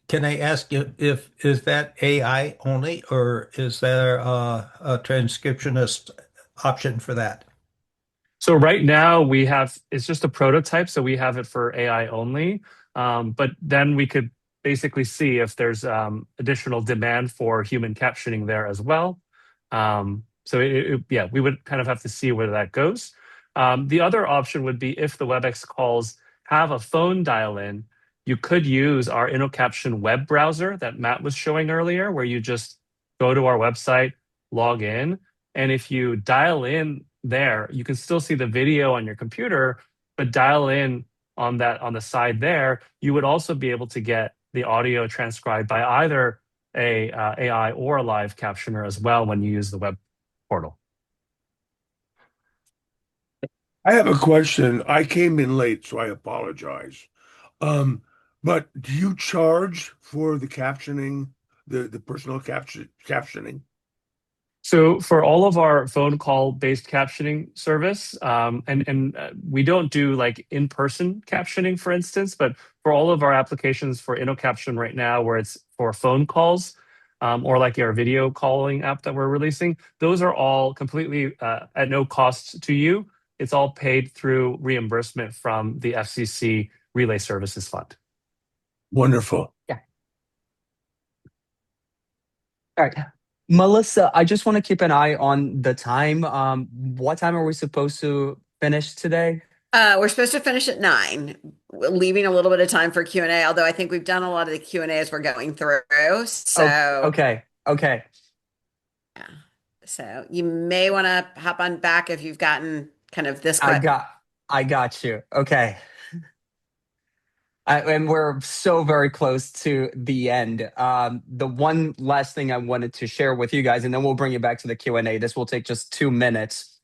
can I ask you if is that AI only, or is there a transcriptionist option for that? So right now we have, it's just a prototype, so we have it for AI only. But then we could basically see if there's additional demand for human captioning there as well. So yeah, we would kind of have to see where that goes. The other option would be if the WebEx calls have a phone dial-in, you could use our InnoCaption web browser that Matt was showing earlier, where you just go to our website, log in, and if you dial in there, you can still see the video on your computer, but dial in on the side there, you would also be able to get the audio transcribed by either a AI or a live captioner as well when you use the web portal. I have a question. I came in late, so I apologize. But do you charge for the captioning, the personal captioning? So for all of our phone call based captioning service, and we don't do like in-person captioning, for instance, but for all of our applications for InnoCaption right now, where it's for phone calls, or like our video calling app that we're releasing, those are all completely at no cost to you. It's all paid through reimbursement from the FCC Relay Services Fund. Wonderful. Yeah. All right. Melissa, I just want to keep an eye on the time. What time are we supposed to finish today? We're supposed to finish at 9, leaving a little bit of time for Q&A, although I think we've done a lot of the Q&A as we're going through. Oh, So, okay. Okay. yeah. So you may want to hop on back if you've gotten kind of this I question. got I got you. Okay. And we're so very close to the end. The one last thing I wanted to share with you guys, and then we'll bring you back to the Q&A. This will take just 2 minutes.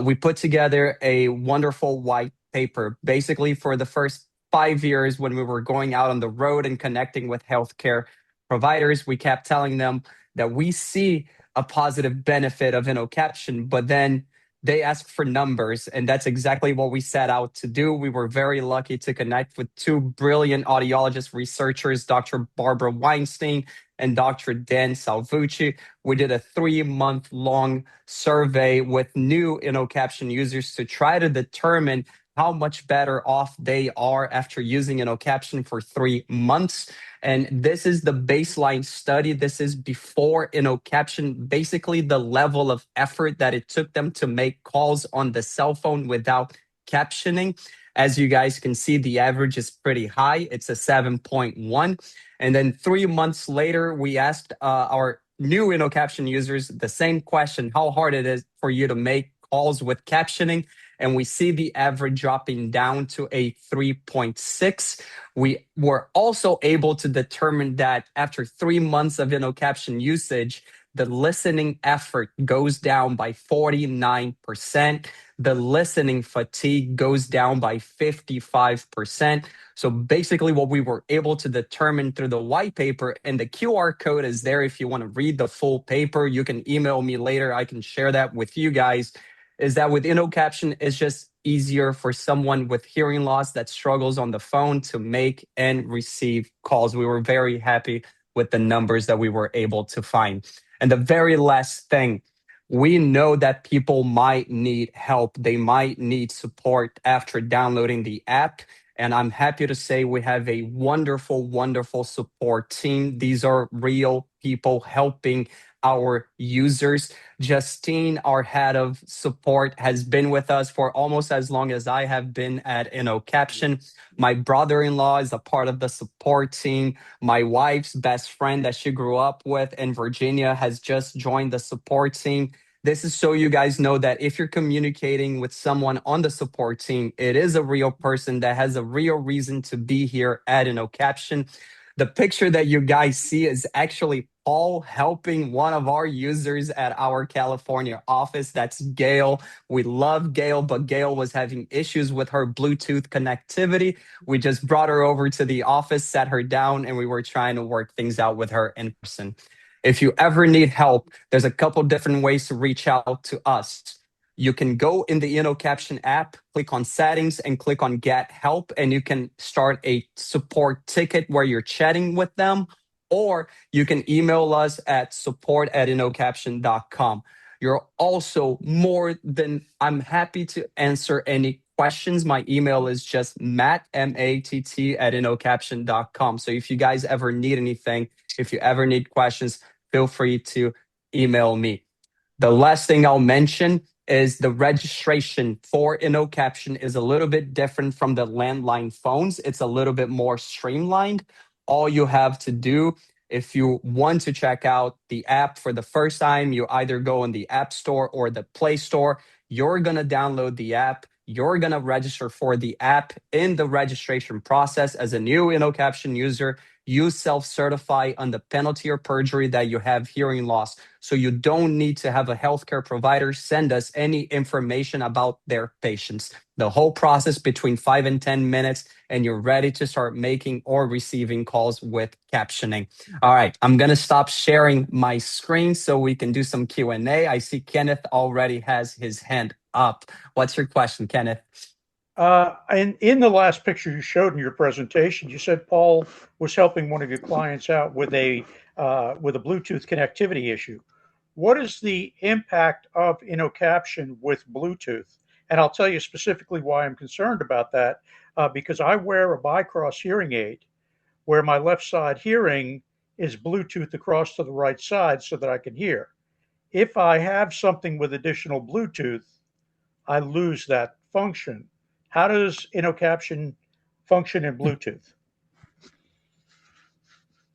We put together a wonderful white paper, basically for the first 5 years when we were going out on the road and connecting with healthcare providers. We kept telling them that we see a positive benefit of InnoCaption, but then they asked for numbers, and that's exactly what we set out to do. We were very lucky to connect with two brilliant audiologist researchers, Dr. Barbara Weinstein and Dr. Dan Salvucci. We did a 3-month long survey with new InnoCaption users to try to determine how much better off they are after using InnoCaption for 3 months. And this is the baseline study. This is before InnoCaption, basically the level of effort that it took them to make calls on the cell phone without captioning. As you guys can see, the average is pretty high. It's a 7.1. And then 3 months later, we asked our new InnoCaption users the same question, how hard it is for you to make calls with captioning. And we see the average dropping down to a 3.6. We were also able to determine that after 3 months of InnoCaption usage, the listening effort goes down by 49%. The listening fatigue goes down by 55%. So basically what we were able to determine through the white paper, and the QR code is there if you want to read the full paper. You can email me later. I can share that with you guys. Is that with InnoCaption, it's just easier for someone with hearing loss that struggles on the phone to make and receive calls. We were very happy with the numbers that we were able to find. And the very last thing, we know that people might need help. They might need support after downloading the app. And I'm happy to say we have a wonderful, wonderful support team. These are real people helping our users. Justine, our head of support, has been with us for almost as long as I have been at InnoCaption. My brother-in-law is a part of the support team. My wife's best friend that she grew up with in Virginia has just joined the support team. This is so you guys know that if you're communicating with someone on the support team, it is a real person that has a real reason to be here at InnoCaption. The picture that you guys see is actually Paul helping one of our users at our California office. That's Gail. We love Gail, but Gail was having issues with her Bluetooth connectivity. We just brought her over to the office, sat her down, and we were trying to work things out with her in person. If you ever need help, there's a couple different ways to reach out to us. You can go in the InnoCaption app, click on settings and click on get help, and you can start a support ticket where you're chatting with them, or you can email us at support@innocaption.com. You're also more than I'm happy to answer any questions. My email is just matt, M-A-T-T, @innocaption.com. So if you guys ever need anything, if you ever need questions, feel free to email me. The last thing I'll mention is the registration for InnoCaption is a little bit different from the landline phones. It's a little bit more streamlined. All you have to do, if you want to check out the app for the first time, you either go in the App Store or the Play Store. You're going to download the app. You're going to register for the app. In the registration process as a new InnoCaption user, you self-certify on the penalty or perjury that you have hearing loss. So you don't need to have a healthcare provider send us any information about their patients. The whole process between 5 and 10 minutes, and you're ready to start making or receiving calls with captioning. All right, I'm going to stop sharing my screen so we can do some Q&A. I see Kenneth already has his hand up. What's your question, Kenneth? And in the last picture you showed in your presentation, you said Paul was helping one of your clients out with a Bluetooth connectivity issue. What is the impact of InnoCaption with Bluetooth? And I'll tell you specifically why I'm concerned about that, because I wear a bicross hearing aid where my left side hearing is Bluetooth across to the right side so that I can hear. If I have something with additional Bluetooth, I lose that function. How does InnoCaption function in Bluetooth?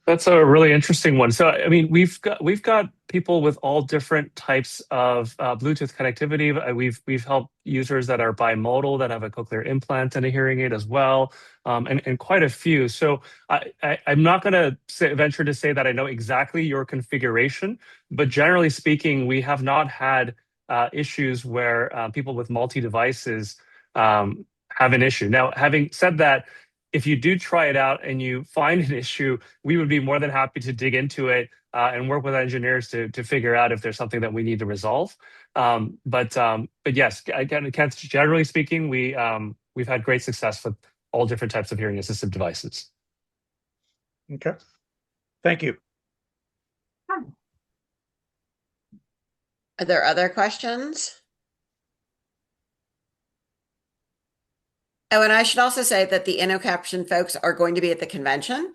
That's a really interesting one. So, I mean, we've got people with all different types of Bluetooth connectivity. We've helped users that are bimodal, that have a cochlear implant and a hearing aid as well, and quite a few. So, I'm not going to venture to say that I know exactly your configuration, but generally speaking, we have not had issues where people with multi-devices have an issue. Now, having said that, if you do try it out and you find an issue, we would be more than happy to dig into it and work with engineers to figure out if there's something that we need to resolve. But yes, again, generally speaking, we've had great success with all different types of hearing assistive devices. Okay, thank you. Are there other questions? Oh, and I should also say that the InnoCaption folks are going to be at the convention.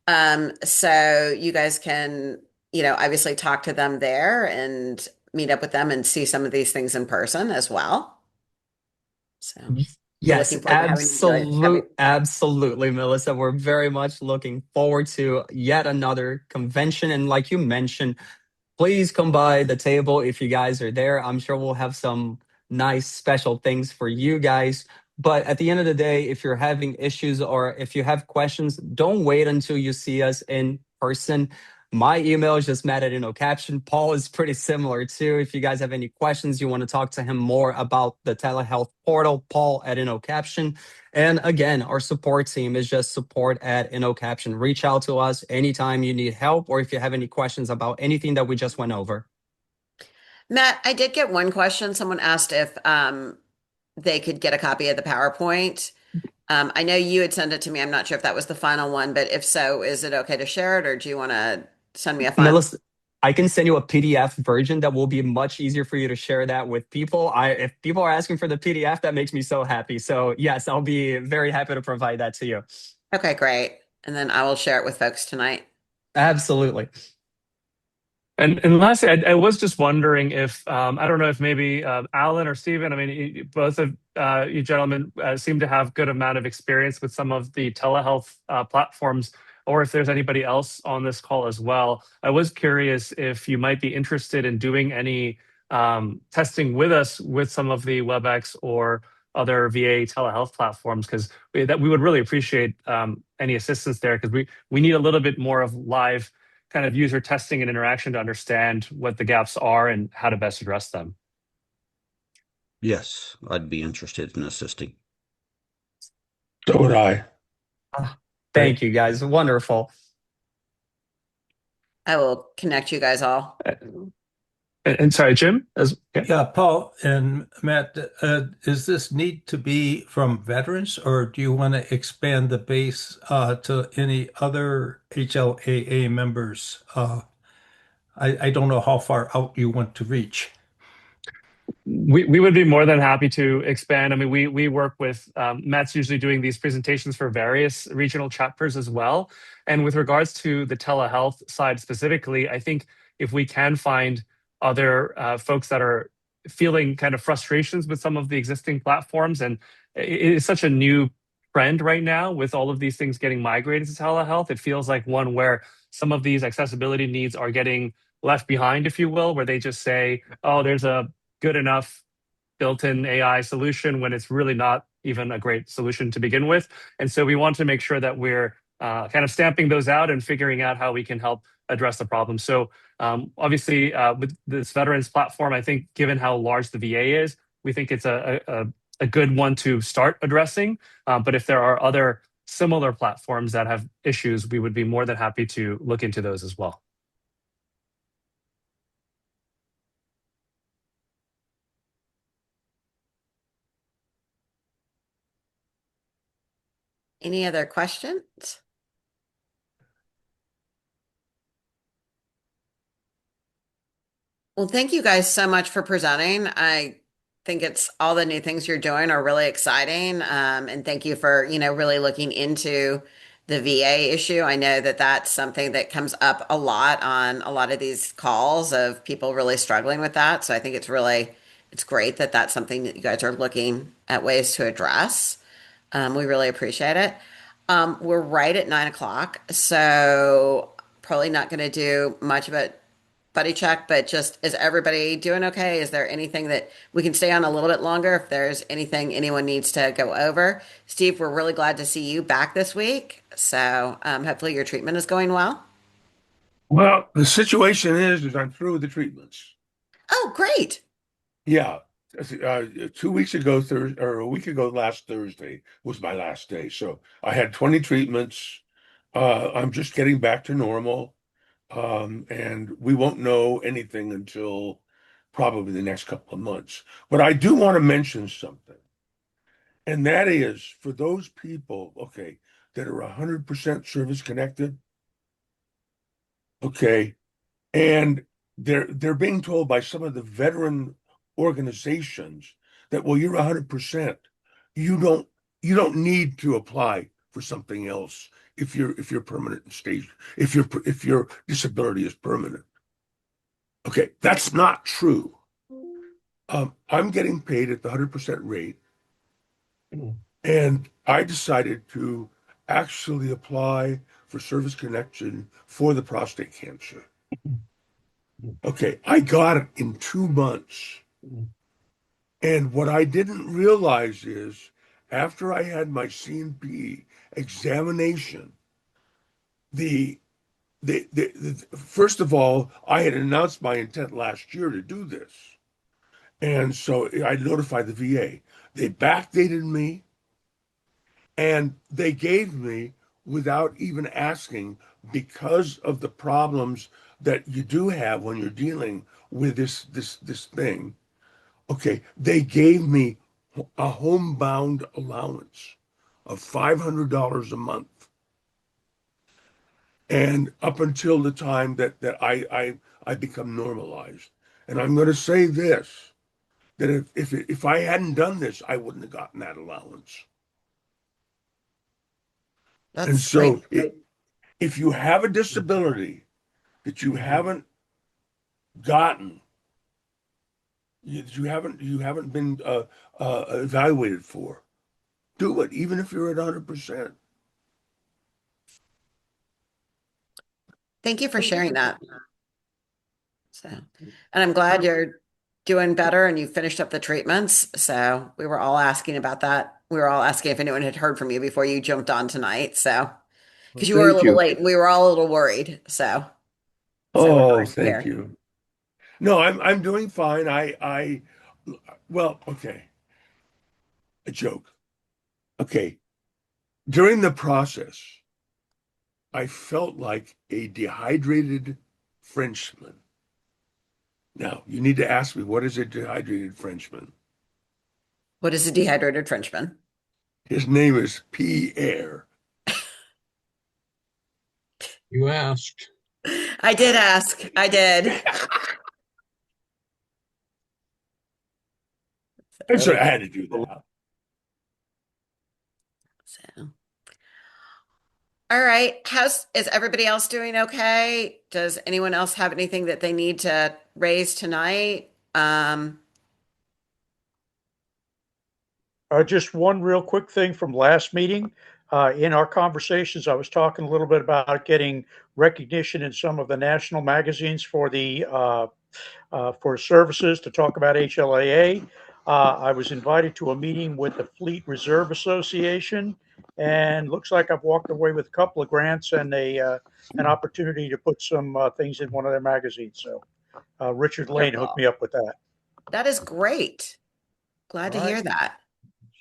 So you guys can, obviously talk to them there and meet up with them and see some of these things in person as well. So we're Yes, looking forward to having absolutely, Melissa. We're very much looking forward to yet another convention. And like you mentioned, please come by the table if you guys are there. I'm sure we'll have some nice special things for you guys. But at the end of the day, if you're having issues or if you have questions, don't wait until you see us in person. My email is just Matt at InnoCaption. Paul is pretty similar too. If you guys have any questions, you want to talk to him more about the telehealth portal, Paul at InnoCaption. And again, our support team is just support at InnoCaption. Reach out to us anytime you need help or if you have any questions about anything that we just went over. Matt, I did get one question. Someone asked if they could get a copy of the PowerPoint. I know you had sent it to me. I'm not sure if that was the final one, but if so, is it okay to share it or do you want to send me a file? Melissa, I can send you a PDF version that will be much easier for you to share that with people. If people are asking for the PDF, that makes me so happy. So yes, I'll be very happy to provide that to you. Okay, great. And then I will share it with folks tonight. Absolutely. And lastly, I was just wondering if, I don't know if maybe Alan or Stephen, I mean, both of you gentlemen seem to have good amount of experience with some of the telehealth platforms, or if there's anybody else on this call as well. I was curious if you might be interested in doing any testing with us with some of the WebEx or other VA telehealth platforms, because we would really appreciate any assistance there, because we need a little bit more of live kind of user testing and interaction to understand what the gaps are and how to best address them. Yes, I'd be interested in assisting. So would I. Thank you, guys. Wonderful. I will connect you guys all. And sorry, Jim? Yeah, Paul and Matt, does this need to be from veterans, or do you want to expand the base to any other HLAA members? I don't know how far out you want to reach. We would be more than happy to expand. I mean, we work with, Matt's usually doing these presentations for various regional chapters as well. And with regards to the telehealth side specifically, I think if we can find other folks that are feeling kind of frustrations with some of the existing platforms, and it is such a new trend right now with all of these things getting migrated to telehealth, it feels like one where some of these accessibility needs are getting left behind, if you will, where they just say, oh, there's a good enough built-in AI solution when it's really not even a great solution to begin with. And so we want to make sure that we're kind of stamping those out and figuring out how we can help address the problem. So obviously, with this veterans platform, I think given how large the VA is, we think it's a good one to start addressing. But if there are other similar platforms that have issues, we would be more than happy to look into those as well. Any other questions? Well, thank you guys so much for presenting. I think it's all the new things you're doing are really exciting. And thank you for, really looking into the VA issue. I know that that's something that comes up a lot on a lot of these calls of people really struggling with that. So I think it's great that that's something that you guys are looking at ways to address. We really appreciate it. We're right at 9 o'clock, so probably not going to do much of a buddy check, but just is everybody doing okay? Is there anything that we can stay on a little bit longer if there's anything anyone needs to go over? Steve, we're really glad to see you back this week. So hopefully your treatment is going well. Well, the situation is I'm through with the treatments. Oh, great. Yeah. 2 weeks ago, or a week ago, last Thursday was my last day. So I had 20 treatments. I'm just getting back to normal. And we won't know anything until probably the next couple of months. But I do want to mention something, and that is for those people, okay, that are 100% service connected, okay, and they're being told by some of the veteran organizations that, well, you're 100%. You don't need to apply for something else if you're permanent and stage, if your disability is permanent. Okay, that's not true. I'm getting paid at the 100% rate, and I decided to actually apply for service connection for the prostate cancer. Okay, I got it in 2 months. And what I didn't realize is after I had my CNP examination, the first of all, I had announced my intent last year to do this. And so I notified the VA. They backdated me and they gave me, without even asking, because of the problems that you do have when you're dealing with this thing. Okay, they gave me a homebound allowance of $500 a month. And up until the time that I become normalized. And I'm going to say this, that if I hadn't done this, I wouldn't have gotten that allowance. And That's so great. if you have a disability that you haven't gotten, you haven't been evaluated for, do it, even if you're at 100%. Thank you for sharing that. So, and I'm glad you're doing better and you finished up the treatments. So we were all asking about that. We were all asking if anyone had heard from you before you jumped on tonight. So, because you were a Thank little you. late and we were all a little worried. So we're Oh, glad to thank hear. you. No, I'm doing fine. Well, okay. A joke. Okay. During the process, I felt like a dehydrated Frenchman. Now, you need to ask me, what is a dehydrated Frenchman? What is a dehydrated Frenchman? His name is Pierre. You asked. I did ask. I did. And so I had to do that. So, all right. Is everybody else doing okay? Does anyone else have anything that they need to raise tonight? Just one real quick thing from last meeting. In our conversations, I was talking a little bit about getting recognition in some of the national magazines for the for services to talk about HLAA. I was invited to a meeting with the Fleet Reserve Association, and looks like I've walked away with a couple of grants and an opportunity to put some things in one of their magazines. So Richard Lane hooked me Wonderful. up with that. That is great. Glad All to right. hear that.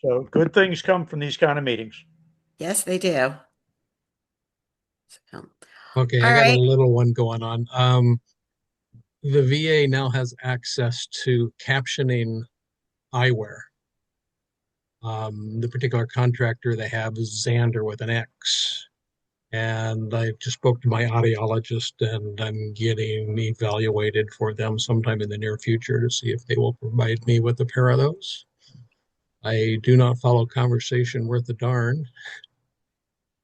So good things come from these kind of meetings. Yes, they do. So, Okay, I all got a right. little one going on. The VA now has access to captioning eyewear. The particular contractor they have is Xander with an X. And I just spoke to my audiologist, and I'm getting evaluated for them sometime in the near future to see if they will provide me with a pair of those. I do not follow conversation worth a darn.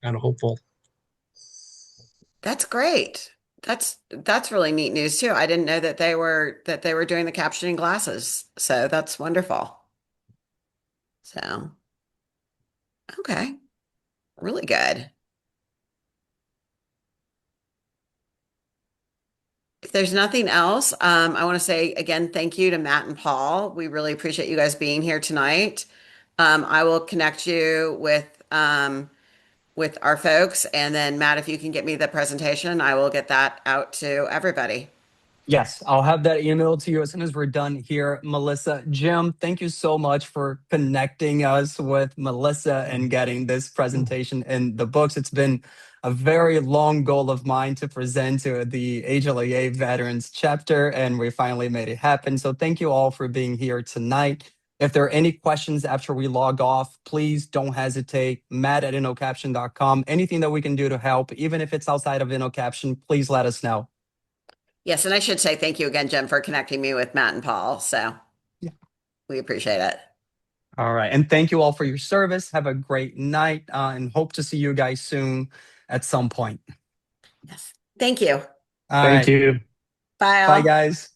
Kind of hopeful. That's great. That's really neat news too. I didn't know that they were doing the captioning glasses. So that's wonderful. So, okay. Really good. If there's nothing else, I want to say again, thank you to Matt and Paul. We really appreciate you guys being here tonight. I will connect you with our folks, and then Matt, if you can get me the presentation, I will get that out to everybody. Yes, I'll have that email to you as soon as we're done here, Melissa. Jim, thank you so much for connecting us with Melissa and getting this presentation in the books. It's been a very long goal of mine to present to the HLAA Veterans chapter, and we finally made it happen. So thank you all for being here tonight. If there are any questions after we log off, please don't hesitate. Matt at InnoCaption.com. Anything that we can do to help, even if it's outside of InnoCaption, please let us know. Yes, and I should say thank you again, Jim, for connecting me with Matt and Paul. So Yeah. we appreciate it. All right. And thank you all for your service. Have a great night and hope to see you guys soon at some point. Yes. Thank you. All Thank right. you. Bye Bye, all. guys.